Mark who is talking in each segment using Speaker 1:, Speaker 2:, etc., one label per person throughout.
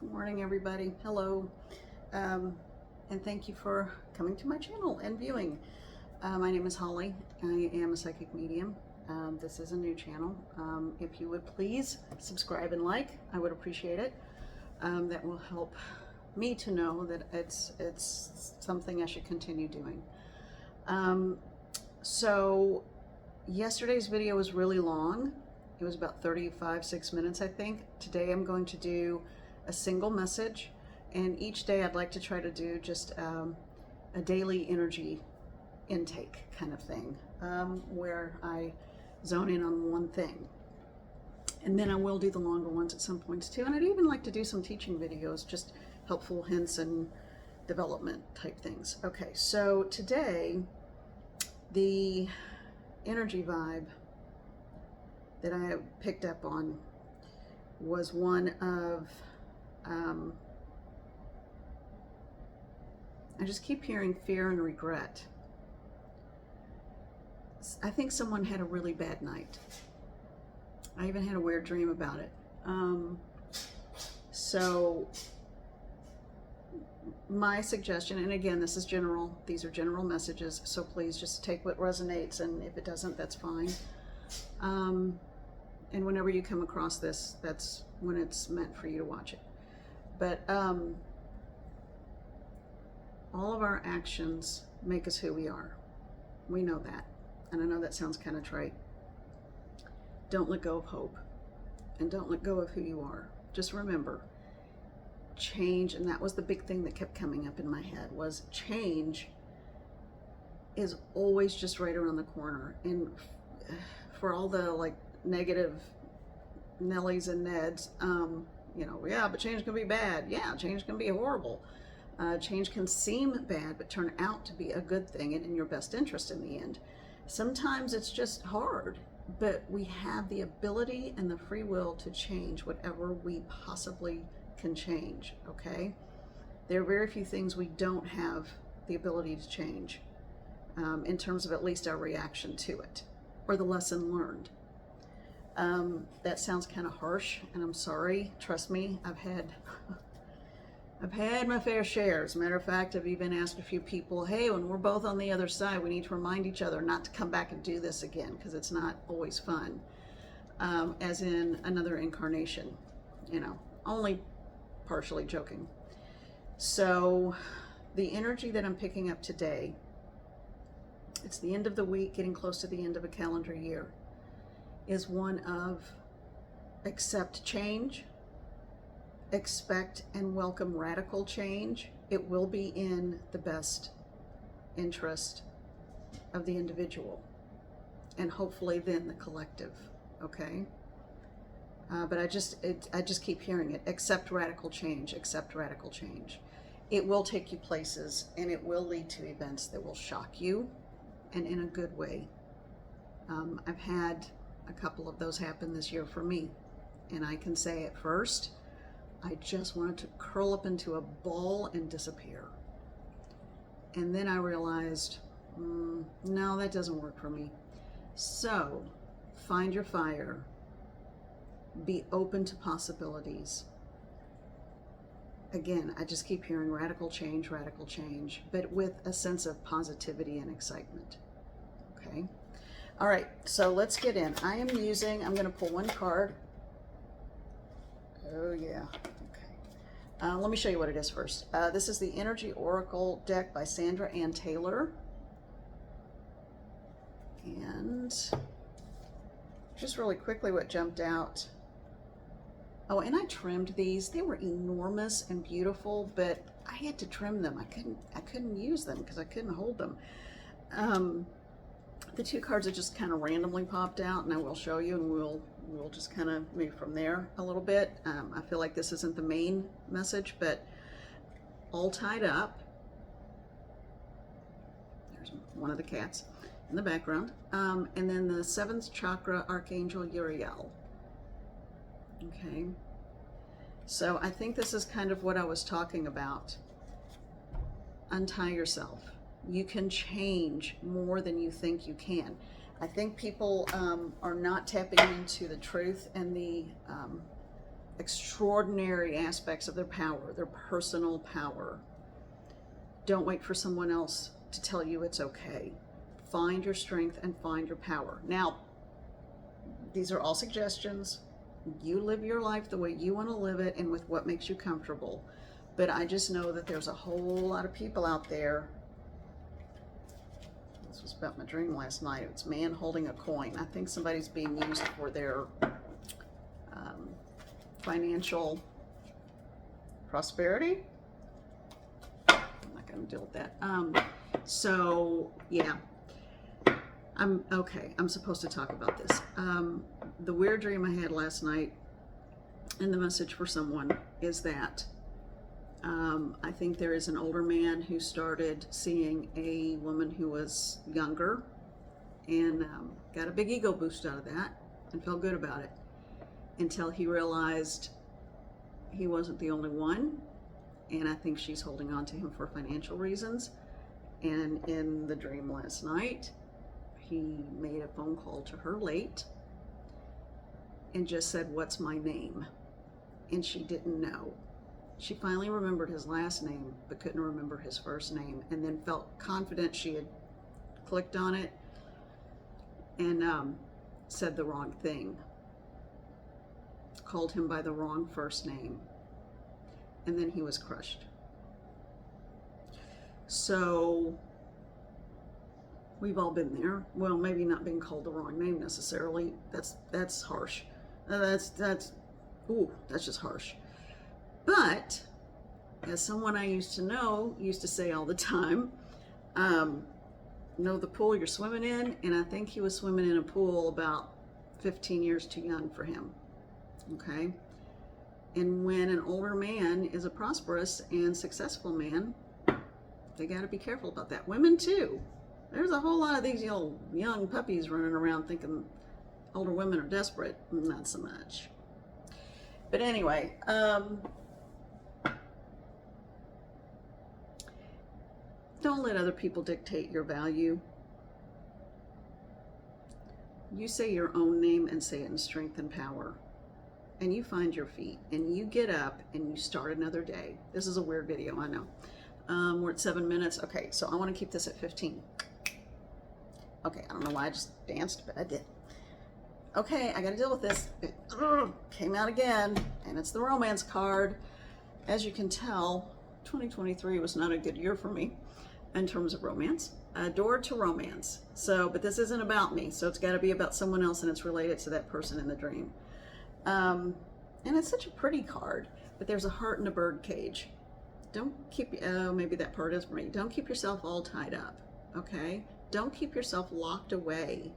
Speaker 1: Good morning, everybody. Hello, and thank you for coming to my channel and viewing. My name is Holly. I am a psychic medium. This is a new channel. If you would please subscribe and like, I would appreciate it. That will help me to know that it's something I should continue doing. So yesterday's video was really long. It was about 6 minutes, I think. Today I'm going to do a single message, and each day I'd like to try to do just a daily energy intake kind of thing, where I zone in on one thing. And then I will do the longer ones at some points too. And I'd even like to do some teaching videos, just helpful hints and development type things. Okay, so today the energy vibe that I picked up on was one of, I just keep hearing fear and regret. I think someone had a really bad night. I even had a weird dream about it. So my suggestion, and again, this is general, these are general messages, so please just take what resonates, and if it doesn't, that's fine. And whenever you come across this, that's when it's meant for you to watch it. But all of our actions make us who we are. We know that. And I know that sounds kind of trite. Don't let go of hope. And don't let go of who you are. Just remember, change, and that was the big thing that kept coming up in my head, was change is always just right around the corner. And for all the like negative Nellies and Neds, you know, yeah, but change can be bad. Yeah, change can be horrible. Change can seem bad, but turn out to be a good thing and in your best interest in the end. Sometimes it's just hard, but we have the ability and the free will to change whatever we possibly can change, okay? There are very few things we don't have the ability to change, in terms of at least our reaction to it, or the lesson learned. That sounds kind of harsh, and I'm sorry. Trust me, I've had my fair share. As a matter of fact, I've even asked a few people, hey, when we're both on the other side, we need to remind each other not to come back and do this again, because it's not always fun. As in another incarnation, you know, only partially joking. So the energy that I'm picking up today, it's the end of the week, getting close to the end of a calendar year, is one of accept change, expect and welcome radical change. It will be in the best interest of the individual, and hopefully then the collective, okay? But I just keep hearing it. Accept radical change, accept radical change. It will take you places, and it will lead to events that will shock you, and in a good way. I've had a couple of those happen this year for me, and I can say at first, I just wanted to curl up into a ball and disappear. And then I realized, no, that doesn't work for me. So find your fire. Be open to possibilities. Again, I just keep hearing radical change, but with a sense of positivity and excitement. Okay? All right, so let's get in. I'm going to pull one card. Oh, yeah. Okay. Let me show you what it is first. This is the Energy Oracle deck by Sandra Ann Taylor. And just really quickly what jumped out. Oh, and I trimmed these. They were enormous and beautiful, but I had to trim them. I couldn't use them because I couldn't hold them. The two cards that just kind of randomly popped out, and I will show you, and we'll just kind of move from there a little bit. I feel like this isn't the main message, but all tied up. There's one of the cats in the background. And then the 7th chakra, Archangel Uriel. Okay. So I think this is kind of what I was talking about. Untie yourself. You can change more than you think you can. I think people are not tapping into the truth and the extraordinary aspects of their power, their personal power. Don't wait for someone else to tell you it's okay. Find your strength and find your power. Now, these are all suggestions. You live your life the way you want to live it and with what makes you comfortable. But I just know that there's a whole lot of people out there. This was about my dream last night. It's man holding a coin. I think somebody's being used for their financial prosperity. I'm not going to deal with that. So yeah, I'm supposed to talk about this. The weird dream I had last night, and the message for someone is that I think there is an older man who started seeing a woman who was younger and got a big ego boost out of that and felt good about it until he realized he wasn't the only one. And I think she's holding on to him for financial reasons. And in the dream last night, he made a phone call to her late and just said, "What's my name?" And she didn't know. She finally remembered his last name, but couldn't remember his first name, and then felt confident she had clicked on it and said the wrong thing. Called him by the wrong first name. And then he was crushed. So we've all been there. Well, maybe not being called the wrong name necessarily. That's harsh. That's just harsh. But as someone I used to know used to say all the time, know the pool you're swimming in, and I think he was swimming in a pool about 15 years too young for him. Okay? And when an older man is a prosperous and successful man, they got to be careful about that. Women too. There's a whole lot of these young puppies running around thinking older women are desperate. Not so much. But anyway, don't let other people dictate your value. You say your own name and say it in strength and power. And you find your feet and you get up and you start another day. This is a weird video, I know. We're at 7 minutes. Okay, so I want to keep this at 15. Okay, I don't know why I just danced, but I did. Okay, I got to deal with this. It came out again, and it's the romance card. As you can tell, 2023 was not a good year for me in terms of romance. Door to romance. So, but this isn't about me, so it's got to be about someone else, and it's related to that person in the dream. And it's such a pretty card, but there's a heart in a bird cage. Don't keep, maybe that part is for me. Don't keep yourself all tied up, okay? Don't keep yourself locked away.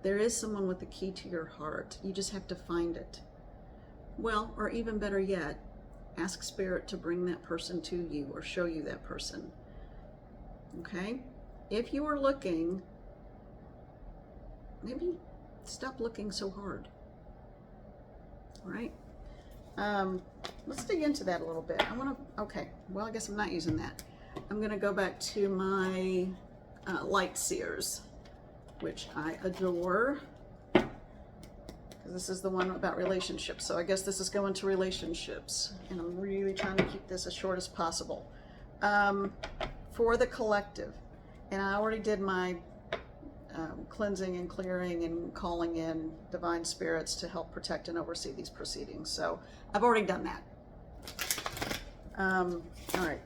Speaker 1: There is someone with the key to your heart. You just have to find it. Well, or even better yet, ask Spirit to bring that person to you or show you that person, okay? If you are looking, maybe stop looking so hard. All right, let's dig into that a little bit. Okay, well, I guess I'm not using that. I'm gonna go back to my light seers, which I adore, because this is the one about relationships. So I guess this is going to relationships, and I'm really trying to keep this as short as possible. For the collective, and I already did my cleansing and clearing and calling in divine spirits to help protect and oversee these proceedings. So I've already done that. All right.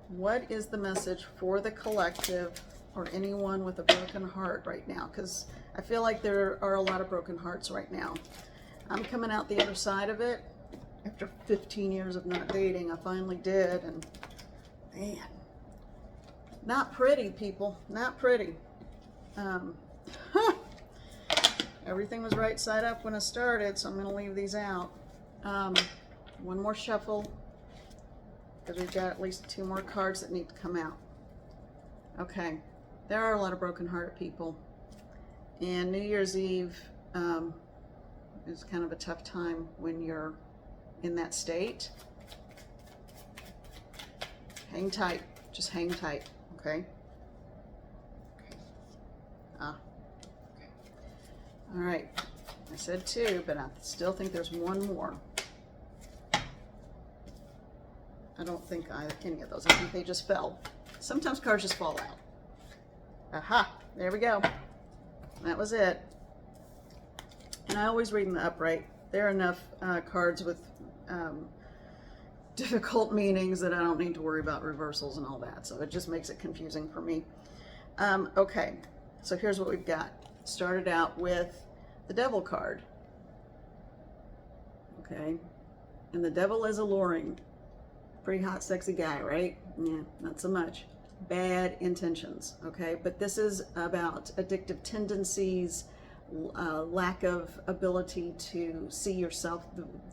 Speaker 1: What is the message for the collective or anyone with a broken heart right now? Because I feel like there are a lot of broken hearts right now. I'm coming out the other side of it. After 15 years of not dating, I finally did, and man, not pretty, people, not pretty. Everything was right side up when I started, so I'm going to leave these out. One more shuffle, because we've got at least 2 more cards that need to come out. Okay, there are a lot of broken-hearted people, and New Year's Eve is kind of a tough time when you're in that state. Hang tight, just hang tight. Okay. Okay. Okay. All right. I said 2, but I still think there's one more. I don't think any of those. I think they just fell. Sometimes cards just fall out. Aha, there we go. That was it. And I always read them upright. There are enough cards with difficult meanings that I don't need to worry about reversals and all that. So it just makes it confusing for me. Okay, so here's what we've got. Started out with the Devil card. Okay, and the Devil is alluring. Pretty hot, sexy guy, right? Yeah, not so much. Bad intentions, okay? But this is about addictive tendencies, lack of ability to see yourself.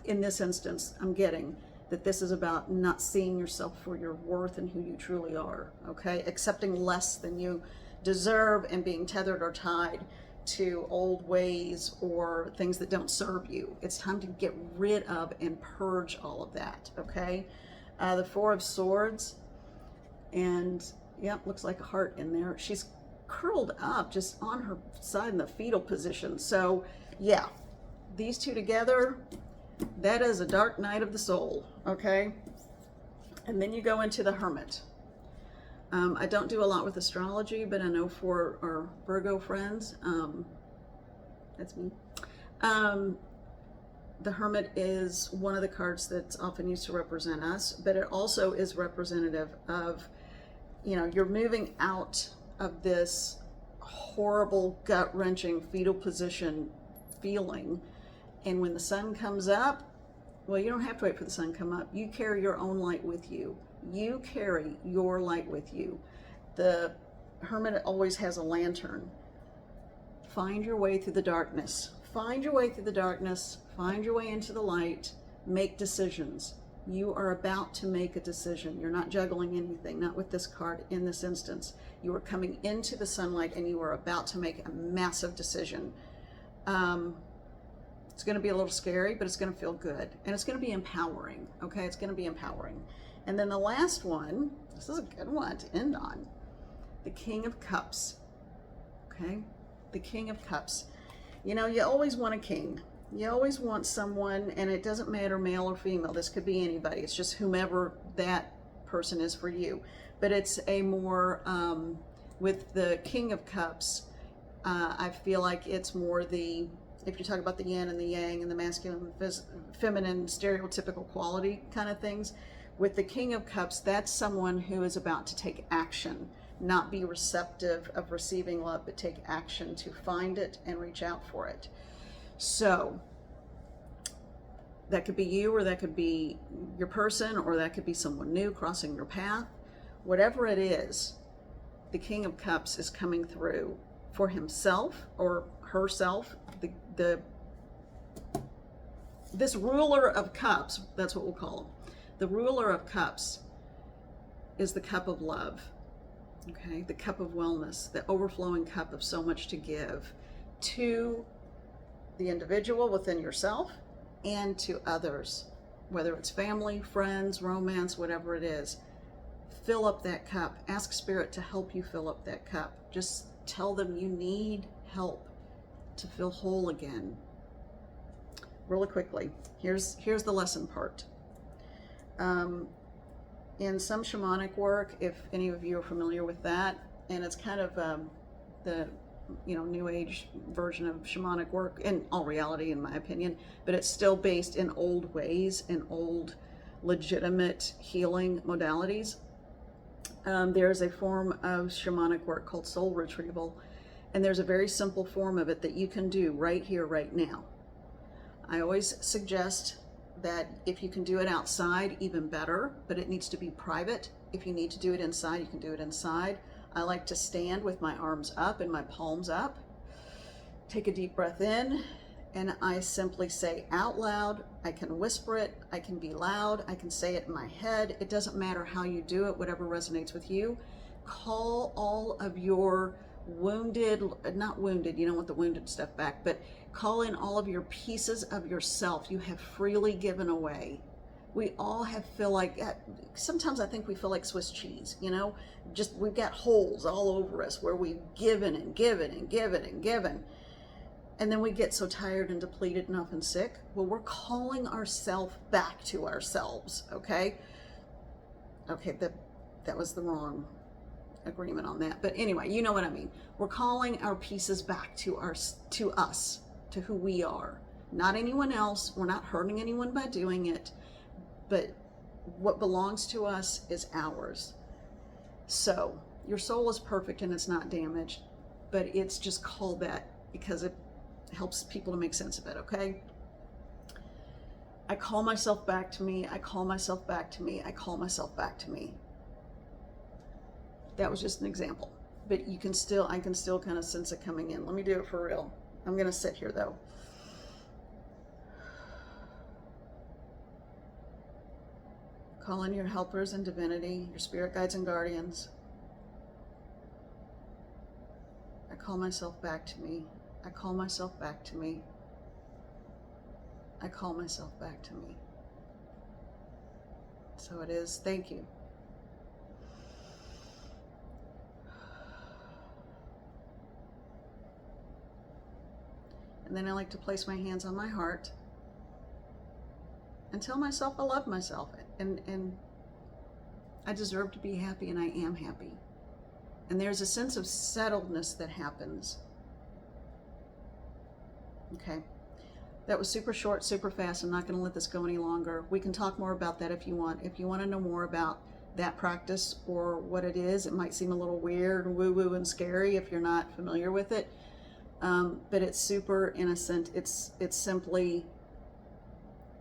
Speaker 1: In this instance, I'm getting that this is about not seeing yourself for your worth and who you truly are, okay? Accepting less than you deserve and being tethered or tied to old ways or things that don't serve you. It's time to get rid of and purge all of that, okay? The 4 of Swords, and yep, looks like a heart in there. She's curled up just on her side in the fetal position. So yeah, these two together, that is a dark night of the soul, okay? And then you go into the Hermit. I don't do a lot with astrology, but I know for our Virgo friends, that's me, the Hermit is one of the cards that's often used to represent us, but it also is representative of, you know, you're moving out of this horrible, gut-wrenching fetal position feeling, and when the sun comes up, well, you don't have to wait for the sun to come up. You carry your own light with you. You carry your light with you. The Hermit always has a lantern. Find your way through the darkness. Find your way through the darkness. Find your way into the light. Make decisions. You are about to make a decision. You're not juggling anything, not with this card in this instance. You are coming into the sunlight and you are about to make a massive decision. It's going to be a little scary, but it's going to feel good. And it's going to be empowering, okay? It's going to be empowering. And then the last one, this is a good one to end on, the King of Cups, okay? The King of Cups. You know, you always want a king. You always want someone, and it doesn't matter male or female. This could be anybody. It's just whomever that person is for you. But it's a more, with the King of Cups, I feel like it's more the, if you talk about the yin and the yang and the masculine, feminine, stereotypical quality kind of things, with the King of Cups, that's someone who is about to take action, not be receptive of receiving love, but take action to find it and reach out for it. So that could be you, or that could be your person, or that could be someone new crossing your path. Whatever it is, the King of Cups is coming through for himself or herself. This ruler of cups, that's what we'll call him. The ruler of cups is the cup of love, okay? The cup of wellness, the overflowing cup of so much to give to the individual within yourself and to others, whether it's family, friends, romance, whatever it is. Fill up that cup. Ask Spirit to help you fill up that cup. Just tell them you need help to feel whole again. Really quickly, here's the lesson part. In some shamanic work, if any of you are familiar with that, and it's kind of the new age version of shamanic work in all reality, in my opinion, but it's still based in old ways and old legitimate healing modalities. There's a form of shamanic work called soul retrieval, and there's a very simple form of it that you can do right here, right now. I always suggest that if you can do it outside, even better, but it needs to be private. If you need to do it inside, you can do it inside. I like to stand with my arms up and my palms up. Take a deep breath in, and I simply say out loud. I can whisper it, I can be loud, I can say it in my head. It doesn't matter how you do it, whatever resonates with you. Call all of your wounded, not wounded, you don't want the wounded stuff back, but call in all of your pieces of yourself you have freely given away. We all feel like, sometimes I think we feel like Swiss cheese, just we've got holes all over us where we've given and given and given and given. And then we get so tired and depleted and often sick. Well, we're calling ourselves back to ourselves, okay? Okay, that was the wrong agreement on that. But anyway, you know what I mean. We're calling our pieces back to us, to who we are. Not anyone else. We're not hurting anyone by doing it. But what belongs to us is ours. So your soul is perfect and it's not damaged, but it's just called that because it helps people to make sense of it, okay? I call myself back to me. I call myself back to me. I call myself back to me. That was just an example, but I can still kind of sense it coming in. Let me do it for real. I'm going to sit here though. Call in your helpers and divinity, your spirit guides and guardians. I call myself back to me. I call myself back to me. I call myself back to me. So it is. Thank you. And then I like to place my hands on my heart and tell myself I love myself and I deserve to be happy and I am happy. And there's a sense of settledness that happens. Okay. That was super short, super fast. I'm not going to let this go any longer. We can talk more about that if you want. If you want to know more about that practice or what it is, it might seem a little weird, woo-woo, and scary if you're not familiar with it. But it's super innocent. It's simply,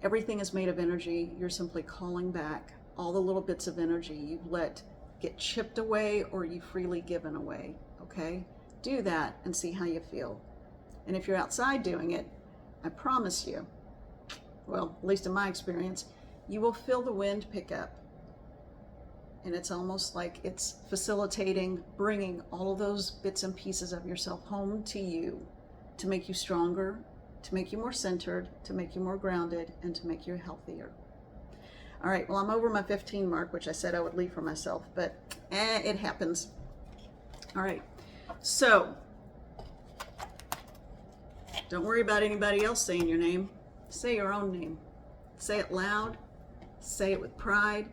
Speaker 1: everything is made of energy. You're simply calling back all the little bits of energy you've let get chipped away or you freely given away, okay? Do that and see how you feel. And if you're outside doing it, I promise you, well, at least in my experience, you will feel the wind pick up. And it's almost like it's facilitating, bringing all of those bits and pieces of yourself home to you to make you stronger, to make you more centered, to make you more grounded, and to make you healthier. All right, well, I'm over my 15 mark, which I said I would leave for myself, but it happens. All right, so don't worry about anybody else saying your name. Say your own name. Say it loud. Say it with pride.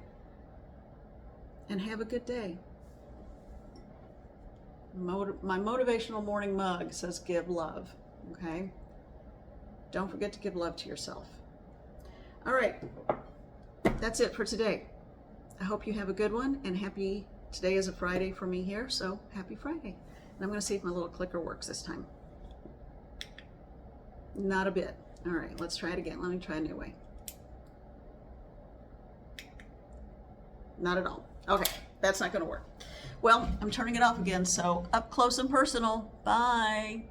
Speaker 1: And have a good day. My motivational morning mug says give love, okay? Don't forget to give love to yourself. All right, that's it for today. I hope you have a good one, and today is a Friday for me here, so happy Friday. And I'm gonna see if my little clicker works this time. Not a bit. All right, let's try it again. Let me try a new way. Not at all. Okay, that's not going to work. Well, I'm turning it off again, so up close and personal. Bye.